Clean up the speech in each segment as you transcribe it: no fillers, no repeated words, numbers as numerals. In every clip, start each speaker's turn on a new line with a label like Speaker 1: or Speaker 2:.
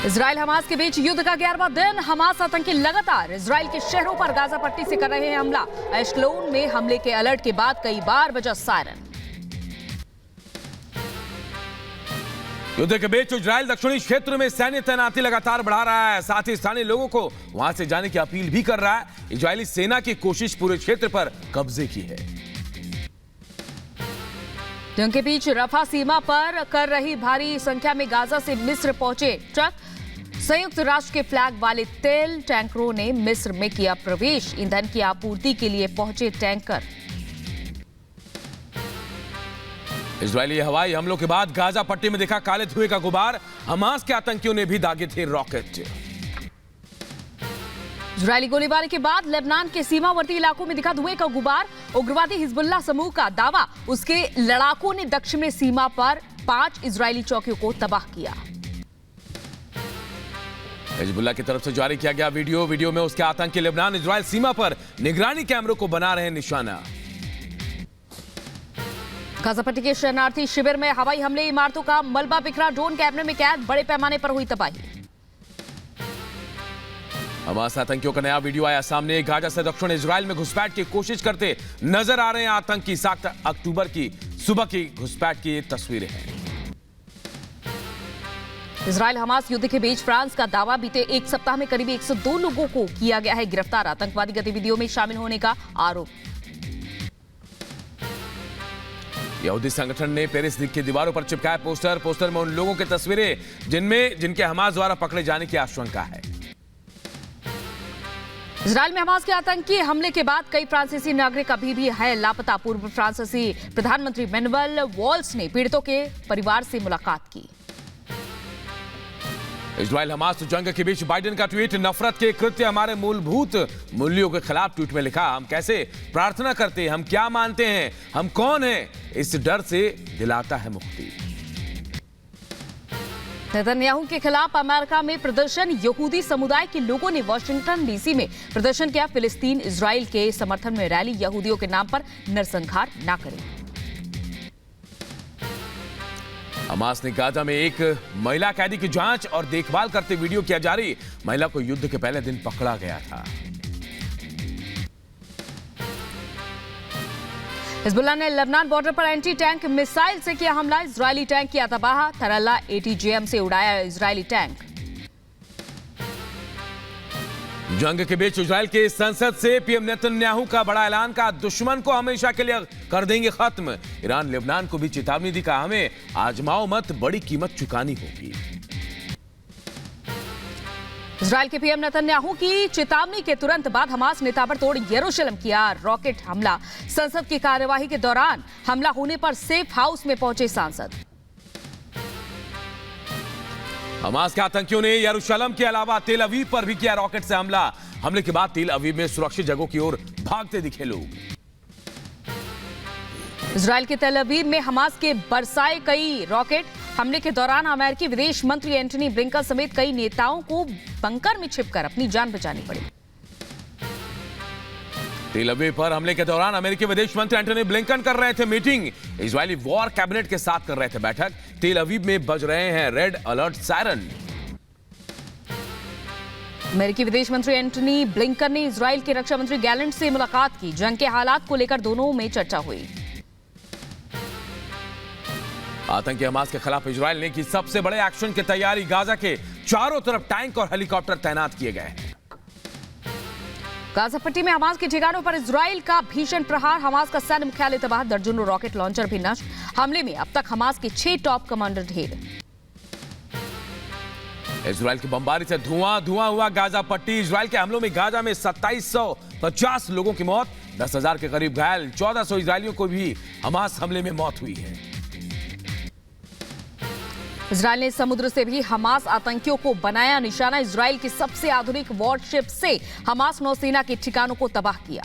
Speaker 1: Israel Hamas के बीच युद्ध का 11वां दिन। हमास आतंकी लगातार इजराइल के शहरों पर गाजा पट्टी से कर रहे हैं हमला। एशक्लोन में हमले के अलर्ट के बाद कई बार बजा सायरन।
Speaker 2: युद्ध के बीच इजराइल दक्षिणी क्षेत्र में सैन्य तैनाती लगातार बढ़ा रहा है, साथ ही स्थानीय लोगों को वहां से जाने की अपील भी कर रहा है। इजरायली सेना की कोशिश पूरे क्षेत्र पर कब्जे की है।
Speaker 1: जंग के बीच रफा सीमा पर कर रही भारी संख्या में गाजा से मिस्र पहुंचे ट्रक। संयुक्त राष्ट्र के फ्लैग वाले तेल टैंकरों ने मिस्र में किया प्रवेश। ईंधन की आपूर्ति के लिए पहुंचे टैंकर।
Speaker 2: इजरायली हवाई हमलों के बाद गाजा पट्टी में दिखा काले धुएं का गुबार। हमास के आतंकियों ने भी दागे थे रॉकेट।
Speaker 1: इजरायली गोलीबारी के बाद लेबनान के सीमावर्ती इलाकों में दिखा धुएं का गुबार। उग्रवादी हिजबुल्लाह समूह का दावा, उसके लड़ाकों ने दक्षिणी सीमा पर 5 इजरायली चौकियों को तबाह किया।
Speaker 2: हिजबुल्लाह की तरफ से जारी किया गया वीडियो में उसके आतंकी लेबनान इजरायल सीमा पर निगरानी कैमरों को बना रहे हैं निशाना।
Speaker 1: गाजा पट्टी के शरणार्थी शिविर में हवाई हमले, इमारतों का मलबा बिखरा, ड्रोन कैमरे में कैद, बड़े पैमाने पर हुई तबाही।
Speaker 2: हमास आतंकियों का नया वीडियो आया सामने। गाजा से दक्षिण इजरायल में घुसपैठ की कोशिश करते नजर आ रहे हैं आतंकी। 7 अक्टूबर की सुबह की घुसपैठ की ये तस्वीरें हैं।
Speaker 1: इजरायल हमास युद्ध के बीच फ्रांस का दावा, बीते एक सप्ताह में करीब 102 लोगों को किया गया है गिरफ्तार। आतंकवादी गतिविधियों में शामिल होने का आरोप।
Speaker 2: यहूदी संगठन ने पेरिस की दीवारों पर चिपकाए पोस्टर में उन लोगों की तस्वीरें जिनके हमास द्वारा पकड़े जाने की आशंका है।
Speaker 1: इजरायल में हमास के आतंकी हमले के बाद कई फ्रांसीसी नागरिक अभी भी है लापता। पूर्व फ्रांसीसी प्रधानमंत्री मैनुअल वॉल्स ने पीड़ितों के परिवार से मुलाकात की।
Speaker 2: इजरायल हमास जंग के बीच बाइडेन का ट्वीट, नफरत के कृत्य हमारे मूलभूत मूल्यों के खिलाफ। ट्वीट में लिखा, हम कैसे प्रार्थना करते हैं, हम क्या मानते हैं, हम कौन हैं, इस डर से दिलाता है मुक्ति।
Speaker 1: नेतन्याहू के खिलाफ अमेरिका में प्रदर्शन। यहूदी समुदाय के लोगों ने वॉशिंगटन डीसी में प्रदर्शन किया। फिलिस्तीन इजराइल के समर्थन में रैली। यहूदियों के नाम पर नरसंहार ना करें।
Speaker 2: हमास ने गाजा में एक महिला कैदी की जांच और देखभाल करते वीडियो किया जारी। महिला को युद्ध के पहले दिन पकड़ा गया था।
Speaker 1: हिजबुल्लाह ने लेबनान बॉर्डर पर एंटी टैंक मिसाइल से किया हमला। इजरायली टैंक किया तबाह। थरल्ला ATGM से उड़ाया इजरायली टैंक।
Speaker 2: जंग के बीच इजरायल के संसद से पीएम नेतन्याहू का बड़ा ऐलान का, दुश्मन को हमेशा के लिए कर देंगे खत्म। ईरान लेबनान को भी चेतावनी दी, कहा हमें आजमाओ मत, बड़ी कीमत चुकानी होगी।
Speaker 1: इजरायल के पीएम नेतन्याहू की चेतावनी के तुरंत बाद हमास ने ताबड़तोड़ यरूशलेम किया रॉकेट हमला। संसद की कार्यवाही के दौरान हमला होने पर सेफ हाउस में पहुंचे सांसद।
Speaker 2: हमास के आतंकियों ने यरूशलेम के अलावा तेल अवीव पर भी किया रॉकेट से हमला। हमले के बाद तेल अवीव में सुरक्षित जगहों की ओर भागते दिखे लोग।
Speaker 1: इजरायल के तेल अवीव में हमास के बरसाए कई रॉकेट। हमले के दौरान अमेरिकी विदेश मंत्री एंटनी ब्लिंकन समेत कई नेताओं को बंकर में छिपकर अपनी जान बचानी पड़ी।
Speaker 2: तेल अवीव पर हमले के दौरान अमेरिकी विदेश मंत्री एंटनी ब्लिंकन कर रहे थे मीटिंग। इजरायली वॉर कैबिनेट के साथ कर रहे थे बैठक। तेल अवीव में बज रहे हैं रेड अलर्ट सायरन।
Speaker 1: अमेरिकी विदेश मंत्री एंटनी ब्लिंकन ने इजरायल के रक्षा मंत्री गैलेंट से मुलाकात की। जंग के हालात को लेकर दोनों में चर्चा हुई।
Speaker 2: आतंकी हमास के खिलाफ इजरायल ने की सबसे बड़े एक्शन की तैयारी। गाजा के चारों तरफ टैंक और हेलीकॉप्टर तैनात किए गए हैं।
Speaker 1: गाजा पट्टी में हमास के ठिकानों पर इजरायल का भीषण प्रहार। हमास का सैन्य मुख्यालय तबाह, दर्जनों रॉकेट लॉन्चर भी नष्ट। हमले में अब तक हमास के 6 टॉप कमांडर ढेर।
Speaker 2: इजरायल की बमबारी से धुआं हुआ गाजा पट्टी। इजरायल के हमलों में गाजा में 2750 लोगों की मौत, 10,000 के करीब घायल। 1400 इजरायलियों को भी हमास हमले में मौत हुई है।
Speaker 1: इजरायल ने समुद्र से भी हमास आतंकियों को बनाया निशाना। इजरायल की सबसे आधुनिक वॉरशिप से हमास नौसेना के ठिकानों को तबाह किया।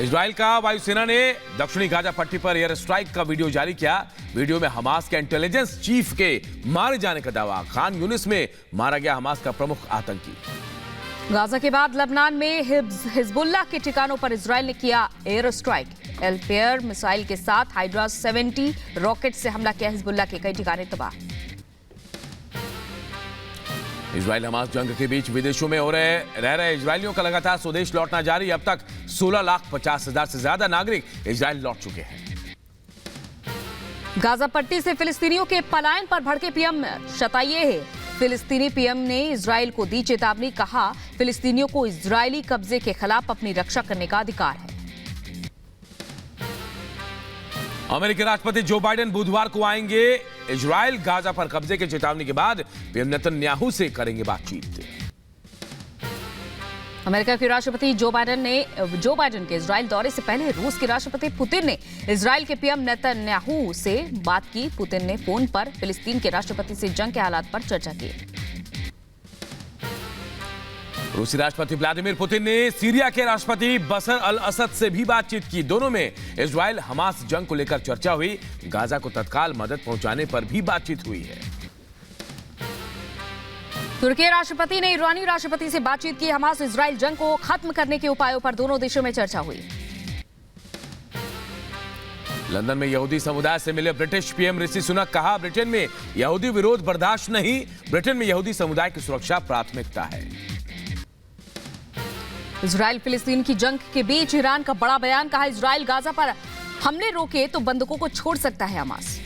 Speaker 2: इजरायल का वायुसेना ने दक्षिणी गाजा पट्टी पर एयर स्ट्राइक का वीडियो जारी किया। वीडियो में हमास के इंटेलिजेंस चीफ के मारे जाने का दावा। खान यूनिस में मारा गया हमास का प्रमुख आतंकी।
Speaker 1: गाजा के बाद लेबनान में हिजबुल्लाह के ठिकानों पर इजरायल ने किया एयर स्ट्राइक। एल्फेयर मिसाइल के साथ हाइड्रा 70 रॉकेट से हमला किया, हिजबुल्लाह के कई ठिकाने तबाह।
Speaker 2: इजराइल हमास जंग के बीच विदेशों में रह रहे इजरायलियों का लगातार स्वदेश लौटना जारी। अब तक 16,50,000 से ज्यादा नागरिक इजराइल लौट चुके हैं।
Speaker 1: गाजा पट्टी से फिलिस्तीनियों के पलायन पर भड़के पीएम शताइए। फिलिस्तीनी पीएम ने इजराइल को दी चेतावनी, कहा फिलिस्तीनियों को इजरायली कब्जे के खिलाफ अपनी रक्षा करने का अधिकार है।
Speaker 2: अमेरिकी राष्ट्रपति जो बाइडेन बुधवार को आएंगे इजराइल। गाजा पर कब्जे की चेतावनी के बाद पीएम नेतन्याहू से करेंगे बातचीत।
Speaker 1: अमेरिका के राष्ट्रपति जो बाइडेन के इजराइल दौरे से पहले रूस के राष्ट्रपति पुतिन ने इजराइल के पीएम नेतन्याहू से बात की। पुतिन ने फोन पर फिलिस्तीन के राष्ट्रपति से जंग के हालात पर चर्चा की।
Speaker 2: रूसी राष्ट्रपति व्लादिमीर पुतिन ने सीरिया के राष्ट्रपति बशर अल असद से भी बातचीत की। दोनों में इजराइल हमास जंग को लेकर चर्चा हुई। गाजा को तत्काल मदद पहुंचाने पर भी बातचीत हुई है।
Speaker 1: तुर्की राष्ट्रपति ने ईरानी राष्ट्रपति से बातचीत की। हमास इजराइल जंग को खत्म करने के उपायों पर दोनों देशों में चर्चा हुई।
Speaker 2: लंदन में यहूदी समुदाय से मिले ब्रिटिश पीएम ऋषि सुनक, कहा ब्रिटेन में यहूदी विरोध बर्दाश्त नहीं। ब्रिटेन में यहूदी समुदाय की सुरक्षा प्राथमिकता है।
Speaker 1: इजराइल फिलिस्तीन की जंग के बीच ईरान का बड़ा बयान, कहा इजराइल गाजा पर हमले रोके तो बंदूकों को छोड़ सकता है हमास।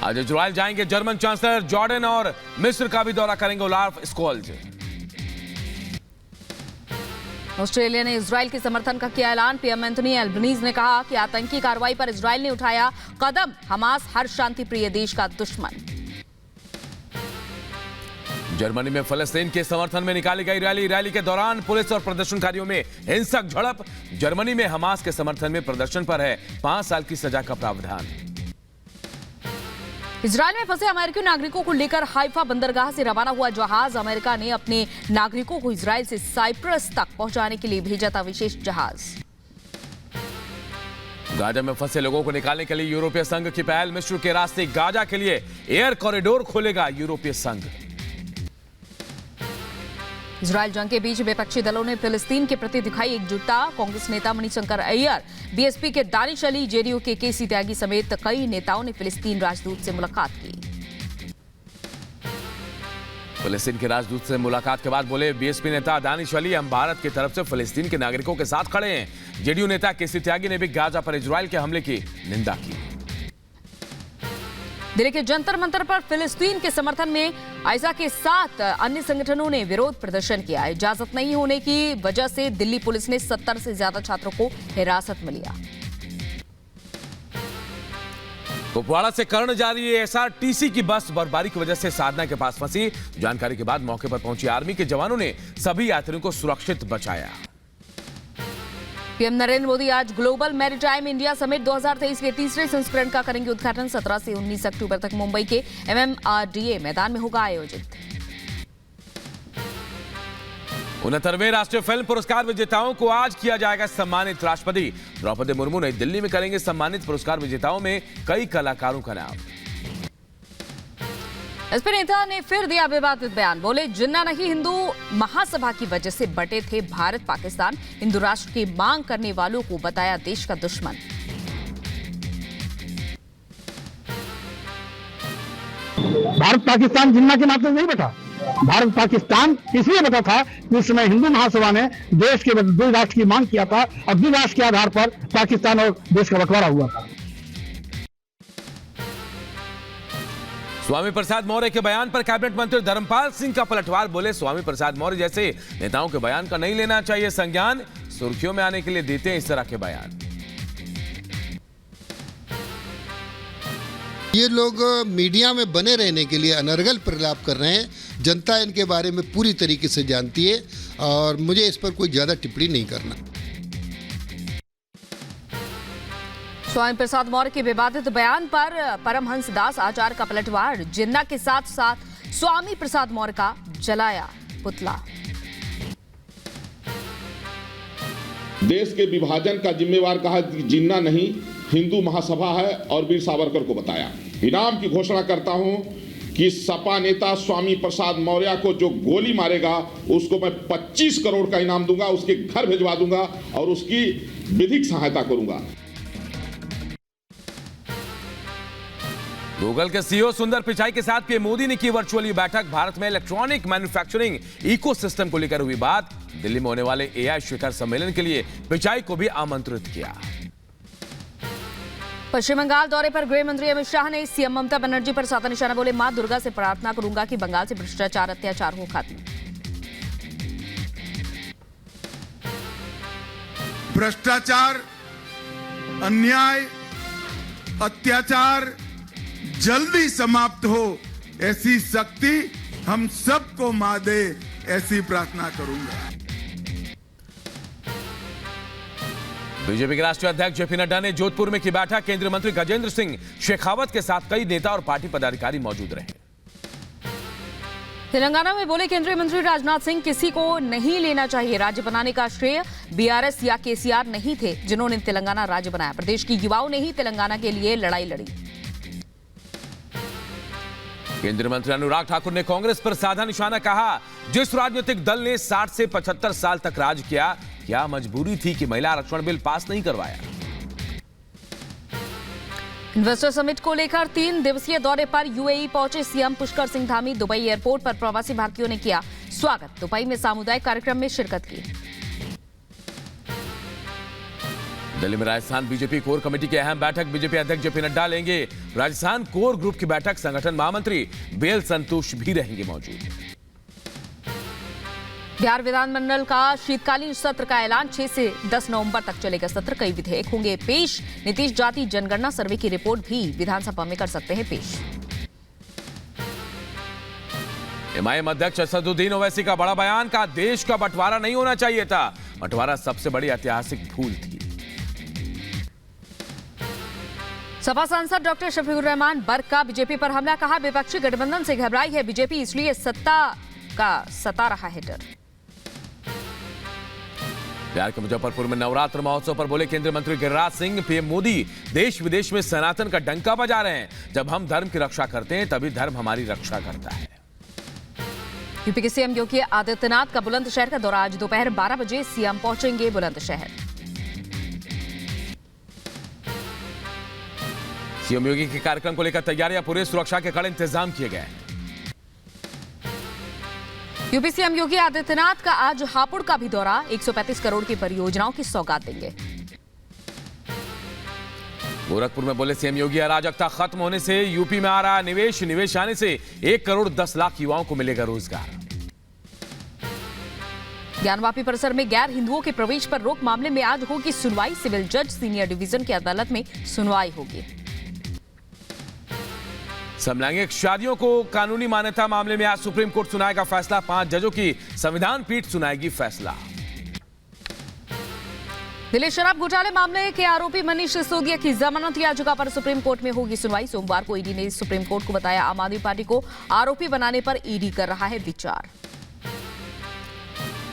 Speaker 2: आज इजराइल जाएंगे जर्मन चांसलर। जॉर्डन और मिस्र का भी दौरा करेंगे ओलाफ स्कोल्ज।
Speaker 1: ऑस्ट्रेलिया ने इजराइल के समर्थन का किया ऐलान। पीएम एंथनी एल्बनीज ने कहा कि आतंकी कार्रवाई पर इजराइल ने उठाया कदम। हमास हर शांति प्रिय देश का दुश्मन।
Speaker 2: जर्मनी में फलस्तीन के समर्थन में निकाली गई रैली के दौरान पुलिस और प्रदर्शनकारियों में हिंसक झड़प। जर्मनी में हमास के समर्थन में प्रदर्शन पर है 5 साल की सजा का प्रावधान।
Speaker 1: इजराइल में फंसे अमेरिकी नागरिकों को लेकर हाइफा बंदरगाह से रवाना हुआ जहाज। अमेरिका ने अपने नागरिकों को इजराइल से साइप्रस तक पहुंचाने के लिए भेजा था विशेष जहाज।
Speaker 2: गाजा में फंसे लोगों को निकालने के लिए यूरोपीय संघ की पहल। मिस्र के रास्ते गाजा के लिए एयर कॉरिडोर खोलेगा यूरोपीय संघ।
Speaker 1: इजराइल जंग के बीच विपक्षी दलों ने फिलिस्तीन के प्रति दिखाई एकजुटता। कांग्रेस नेता मणिशंकर अय्यर, बीएसपी के दानिश अली, जेडीयू के केसी त्यागी समेत कई नेताओं ने फिलिस्तीन राजदूत से मुलाकात की।
Speaker 2: फिलिस्तीन के राजदूत से मुलाकात के बाद बोले बीएसपी नेता दानिश अली, हम भारत की तरफ से फिलिस्तीन के नागरिकों के साथ खड़े हैं। जेडीयू नेता केसी त्यागी ने भी गाजा पर इजराइल के हमले की निंदा की।
Speaker 1: दिल्ली के जंतर मंतर पर फिलिस्तीन के समर्थन में आइजा के साथ अन्य संगठनों ने विरोध प्रदर्शन किया। इजाजत नहीं होने की वजह से दिल्ली पुलिस ने 70 से ज्यादा छात्रों को हिरासत में लिया।
Speaker 2: कुपवाड़ा से कर्ण जा रही एसआरटीसी की बस बर्फबारी की वजह से साधना के पास फंसी। जानकारी के बाद मौके पर पहुंची आर्मी के जवानों ने सभी यात्रियों को सुरक्षित बचाया।
Speaker 1: पीएम नरेंद्र मोदी आज ग्लोबल मैरीटाइम इंडिया समिट 2023 के तीसरे संस्करण का करेंगे उद्घाटन। 17 से 19 अक्टूबर तक मुंबई के MMRDA मैदान में होगा आयोजित।
Speaker 2: 69वें राष्ट्रीय फिल्म पुरस्कार विजेताओं को आज किया जाएगा सम्मानित। राष्ट्रपति द्रौपदी मुर्मू नई दिल्ली में करेंगे सम्मानित। पुरस्कार विजेताओं में कई कलाकारों का नाम।
Speaker 1: एसपी नेता ने फिर दिया विवादित बयान, बोले जिन्ना नहीं हिंदू महासभा की वजह से बटे थे भारत पाकिस्तान। हिंदू राष्ट्र की मांग करने वालों को बताया देश का दुश्मन।
Speaker 3: भारत पाकिस्तान जिन्ना के नाते नहीं बटा। भारत पाकिस्तान इसलिए बता था कि उस समय हिंदू महासभा ने देश के दो राष्ट्र की मांग किया था और द्विराष्ट्र के आधार पर पाकिस्तान और देश का बंटवारा हुआ था।
Speaker 2: स्वामी प्रसाद मौर्य के बयान पर कैबिनेट मंत्री धर्मपाल सिंह का पलटवार। बोले स्वामी प्रसाद मौर्य जैसे नेताओं के बयान का नहीं लेना चाहिए संज्ञान। सुर्खियों में आने के लिए देते हैं इस तरह के बयान।
Speaker 4: ये लोग मीडिया में बने रहने के लिए अनर्गल प्रलाप कर रहे हैं। जनता इनके बारे में पूरी तरीके से जानती है और मुझे इस पर कोई ज्यादा टिप्पणी नहीं करना।
Speaker 1: स्वामी प्रसाद मौर्य के विवादित बयान पर परमहंस दास आचार्य का पलटवार। जिन्ना के साथ साथ स्वामी प्रसाद मौर्य का जलाया पुतला।
Speaker 5: देश के विभाजन का जिम्मेवार कहा जिन्ना नहीं हिंदू महासभा है और वीर सावरकर को बताया। इनाम की घोषणा करता हूं कि सपा नेता स्वामी प्रसाद मौर्य को जो गोली मारेगा उसको मैं 25 करोड़ का इनाम दूंगा, उसके घर भिजवा दूंगा और उसकी विधिक सहायता करूंगा।
Speaker 2: गूगल के सीईओ सुंदर पिचाई के साथ पीएम मोदी ने की वर्चुअली बैठक। भारत में इलेक्ट्रॉनिक मैन्युफैक्चरिंग इकोसिस्टम को लेकर हुई बात। दिल्ली में होने वाले एआई शिखर सम्मेलन के लिए पिचाई को भी आमंत्रित किया।
Speaker 1: पश्चिम बंगाल दौरे पर गृह मंत्री अमित शाह ने सीएम ममता बनर्जी पर साधा निशाना बोले, मां दुर्गा से प्रार्थना करूंगा कि बंगाल से भ्रष्टाचार अत्याचार हो खत्म।
Speaker 6: भ्रष्टाचार, अन्याय, अत्याचार जल्दी समाप्त हो, ऐसी शक्ति हम सबको मां दे, ऐसी प्रार्थना करूंगा।
Speaker 2: बीजेपी के राष्ट्रीय अध्यक्ष जेपी नड्डा ने जोधपुर में की बैठक। केंद्रीय मंत्री गजेंद्र सिंह शेखावत के साथ कई नेता और पार्टी पदाधिकारी मौजूद रहे।
Speaker 1: तेलंगाना में बोले केंद्रीय मंत्री राजनाथ सिंह, किसी को नहीं लेना चाहिए राज्य बनाने का श्रेय। बीआरएस या केसीआर नहीं थे जिन्होंने तेलंगाना राज्य बनाया, प्रदेश के युवाओं ने ही तेलंगाना के लिए लड़ाई लड़ी।
Speaker 2: केंद्रीय मंत्री अनुराग ठाकुर ने कांग्रेस पर साधा निशाना, कहा जिस राजनीतिक दल ने 60 से 75 साल तक राज किया, क्या मजबूरी थी कि महिला आरक्षण बिल पास नहीं करवाया।
Speaker 1: इन्वेस्टर समिट को लेकर 3 दिवसीय दौरे पर यूएई पहुंचे CM Pushkar Singh Dhami. Dubai airport पर प्रवासी भारतीयों ने किया स्वागत। दुबई में सामुदायिक कार्यक्रम में शिरकत की।
Speaker 2: दिल्ली में राजस्थान बीजेपी कोर कमेटी की अहम बैठक बीजेपी अध्यक्ष जेपी नड्डा लेंगे। राजस्थान कोर ग्रुप की बैठक संगठन महामंत्री बीएल संतोष भी रहेंगे मौजूद।
Speaker 1: बिहार विधानमंडल का शीतकालीन सत्र का ऐलान 6 से 10 नवंबर तक चलेगा सत्र। कई विधेयक होंगे पेश। नीतीश जाति जनगणना सर्वे की रिपोर्ट भी विधानसभा में कर सकते हैं पेश।
Speaker 2: एमआईएम अध्यक्ष असदुद्दीन ओवैसी का बड़ा बयान, का देश का बंटवारा नहीं होना चाहिए था, बंटवारा सबसे बड़ी ऐतिहासिक भूल थी।
Speaker 1: सपा सांसद डॉक्टर शफीकुर रहमान बर्क का बीजेपी पर हमला, कहा विपक्षी गठबंधन से घबराई है बीजेपी, इसलिए सत्ता का सता रहा है डर।
Speaker 2: बिहार के मुजफ्फरपुर में नवरात्र महोत्सव पर बोले केंद्रीय मंत्री गिरिराज सिंह, पीएम मोदी देश विदेश में सनातन का डंका बजा रहे हैं। जब हम धर्म की रक्षा करते हैं तभी धर्म हमारी रक्षा करता है।
Speaker 1: यूपी के सीएम योगी आदित्यनाथ का बुलंदशहर का दौरा। आज दोपहर 12 बजे सीएम पहुंचेंगे बुलंदशहर।
Speaker 2: सीएम योगी के कार्यक्रम को लेकर तैयारियां पूरे, सुरक्षा के कड़े इंतजाम किए गए।
Speaker 1: यूपी सीएम योगी आदित्यनाथ का आज हापुड़ का भी दौरा। 135 करोड़ की परियोजनाओं की सौगात देंगे।
Speaker 2: गोरखपुर में बोले सीएम योगी, अराजकता खत्म होने से यूपी में आ रहा निवेश, निवेश आने से 1 करोड़ 10 लाख युवाओं को मिलेगा रोजगार।
Speaker 1: ज्ञानवापी परिसर में गैर हिंदुओं के प्रवेश पर रोक मामले में आज होगी सुनवाई। सिविल जज सीनियर डिवीजन की अदालत में सुनवाई होगी।
Speaker 2: समलैंगिक शादियों को कानूनी मान्यता मामले में आज सुप्रीम कोर्ट सुनाएगा फैसला। 5 जजों की संविधान पीठ सुनाएगी फैसला।
Speaker 1: दिल्ली शराब घोटाले मामले के आरोपी मनीष सिसोदिया की जमानत याचिका पर सुप्रीम कोर्ट में होगी सुनवाई। सोमवार को ईडी ने सुप्रीम कोर्ट को बताया, आम आदमी पार्टी को आरोपी बनाने पर ईडी कर रहा है विचार।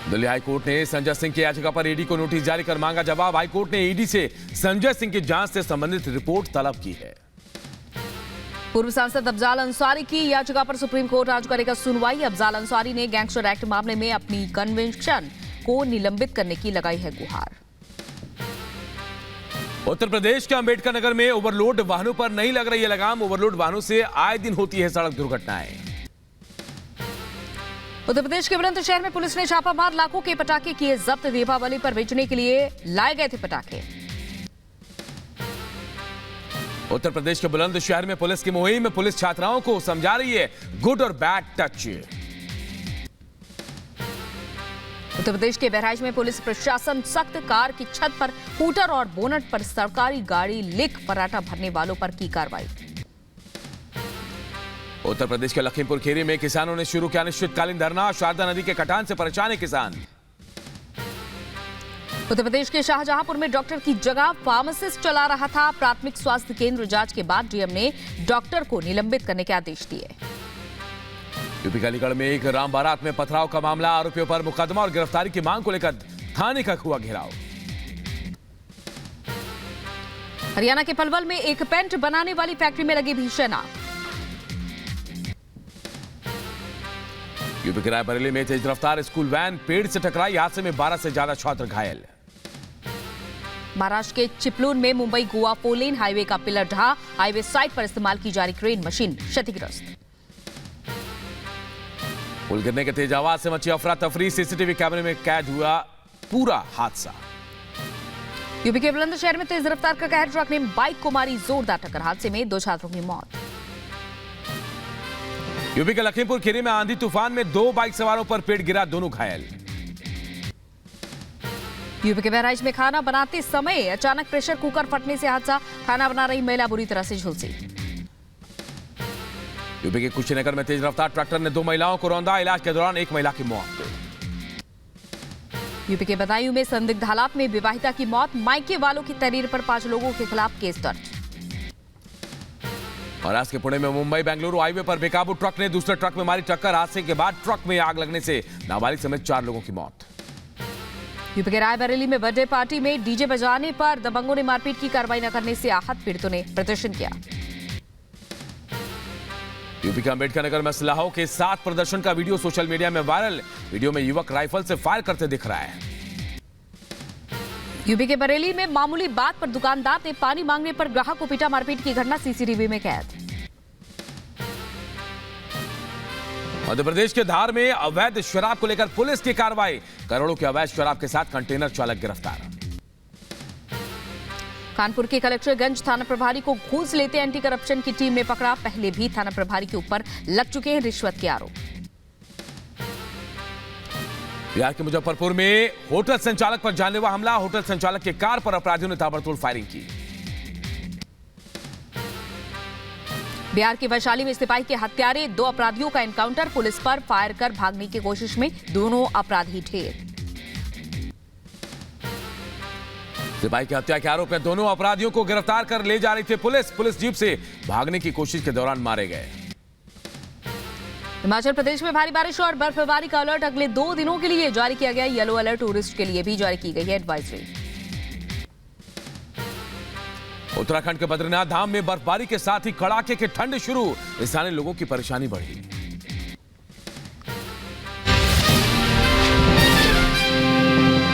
Speaker 2: दिल्ली हाईकोर्ट ने संजय सिंह की याचिका पर ईडी को नोटिस जारी कर मांगा जवाब। हाईकोर्ट ने ईडी से संजय सिंह की जांच से संबंधित रिपोर्ट तलब की है।
Speaker 1: पूर्व सांसद अफजाल अंसारी की याचिका पर सुप्रीम कोर्ट आज करेगा सुनवाई। अफजाल अंसारी ने गैंगस्टर एक्ट मामले में अपनी कन्विक्शन को निलंबित करने की लगाई है गुहार।
Speaker 2: उत्तर प्रदेश के अंबेडकर नगर में ओवरलोड वाहनों पर नहीं लग रही है लगाम। ओवरलोड वाहनों से आए दिन होती है सड़क दुर्घटनाएं।
Speaker 1: उत्तर प्रदेश के बुलंदशहर में पुलिस ने छापा मार लाखों के पटाखे किए जब्त। दीपावली पर बेचने के लिए लाए गए थे पटाखे।
Speaker 2: उत्तर प्रदेश के बुलंदशहर में पुलिस की मुहिम में पुलिस छात्राओं को समझा रही है गुड और बैड टच। उत्तर
Speaker 1: प्रदेश के बहराइच में पुलिस प्रशासन सख्त। कार की छत पर हूटर और बोनट पर सरकारी गाड़ी लिख पराठा भरने वालों पर की कार्रवाई। उत्तर प्रदेश के लखीमपुर खीरी में किसानों ने शुरू किया अनिश्चितकालीन धरना। शारदा नदी के कटान से परेशान है किसान। उत्तर प्रदेश के शाहजहांपुर में डॉक्टर की जगह फार्मासिस्ट चला रहा था प्राथमिक स्वास्थ्य केंद्र। जांच के बाद डीएम ने डॉक्टर को निलंबित करने के आदेश दिए। यूपी के अलीगढ़ में एक राम बारात में पथराव का मामला। आरोपियों पर मुकदमा और गिरफ्तारी की मांग को लेकर थाने का हुआ घेराव। हरियाणा के पलवल में एक पेंट बनाने वाली फैक्ट्री में लगी भीषण आग।
Speaker 2: यूपी के रायबरेली में तेज रफ्तार स्कूल वैन पेड़ से टकराई, हादसे में 12 से ज्यादा छात्र घायल।
Speaker 1: महाराष्ट्र के चिपलून में मुंबई गोवा 4 लेन हाईवे का पिलर ढहा, हाईवे साइड पर इस्तेमाल की जा रही क्रेन मशीन क्षतिग्रस्त।
Speaker 2: पुल गिरने के तेज आवाज से मची अफरा तफरी, सीसीटीवी कैमरे में कैद हुआ पूरा हादसा।
Speaker 1: यूपी के बुलंदशहर में तेज रफ्तार का कहर, ट्रक ने बाइक को मारी जोरदार टक्कर, हादसे में 2 छात्रों की मौत।
Speaker 2: यूपी के लखीमपुर खीरी में आंधी तूफान में 2 बाइक सवारों पर पेड़ गिरा, दोनों घायल।
Speaker 1: यूपी के बहराइच में खाना बनाते समय अचानक प्रेशर कुकर फटने से हादसा, खाना बना रही महिला बुरी तरह से झुलसी।
Speaker 2: यूपी के कुशीनगर में तेज रफ्तार ट्रैक्टर ने 2 महिलाओं को रौंदा, इलाज के दौरान एक महिला की मौत।
Speaker 1: यूपी के बदायूं में संदिग्ध हालात में विवाहिता की मौत, मायके वालों की तहरीर पर 5 लोगों के खिलाफ केस दर्ज।
Speaker 2: महाराष्ट्र के पुणे में मुंबई बेंगलुरु हाईवे पर बेकाबू ट्रक ने दूसरे ट्रक में मारी टक्कर, हादसे के बाद ट्रक में आग लगने से नाबालिग समेत 4 लोगों की मौत।
Speaker 1: यूपी के रायबरेली में बर्थडे पार्टी में डीजे बजाने पर दबंगों ने मारपीट की, कार्रवाई न करने से आहत पीड़ितों ने प्रदर्शन किया।
Speaker 2: यूपी के अंबेडकर नगर में असलाहों के साथ प्रदर्शन का वीडियो सोशल मीडिया में वायरल, वीडियो में युवक राइफल से फायर करते दिख रहा है।
Speaker 1: यूपी के बरेली में मामूली बात पर दुकानदार ने पानी मांगने पर ग्राहक को पीटा, मारपीट की घटना सीसीटीवी में कैद।
Speaker 2: मध्य प्रदेश के धार में अवैध शराब को लेकर पुलिस की कार्रवाई, करोड़ों के अवैध शराब के साथ कंटेनर चालक गिरफ्तार।
Speaker 1: कानपुर के कलेक्टरगंज थाना प्रभारी को घूस लेते एंटी करप्शन की टीम ने पकड़ा, पहले भी थाना प्रभारी के ऊपर लग चुके हैं रिश्वत के आरोप।
Speaker 2: बिहार के मुजफ्फरपुर में होटल संचालक पर जानलेवा हमला, होटल संचालक के कार पर अपराधियों ने ताबड़तोड़ फायरिंग की।
Speaker 1: बिहार के वैशाली में सिपाही के हत्यारे 2 अपराधियों का एनकाउंटर, पुलिस पर फायर कर भागने की कोशिश में दोनों अपराधी ढेर।
Speaker 2: सिपाही की हत्या के आरोप में दोनों अपराधियों को गिरफ्तार कर ले जा रही थी पुलिस जीप से भागने की कोशिश के दौरान मारे गए।
Speaker 1: हिमाचल प्रदेश में भारी बारिश और बर्फबारी का अलर्ट अगले 2 दिनों के लिए जारी किया गया, येलो अलर्ट, टूरिस्ट के लिए भी जारी की गई है एडवाइजरी।
Speaker 2: उत्तराखंड के बद्रीनाथ धाम में बर्फबारी के साथ ही कड़ाके की ठंड शुरू, स्थानीय लोगों की परेशानी बढ़ी।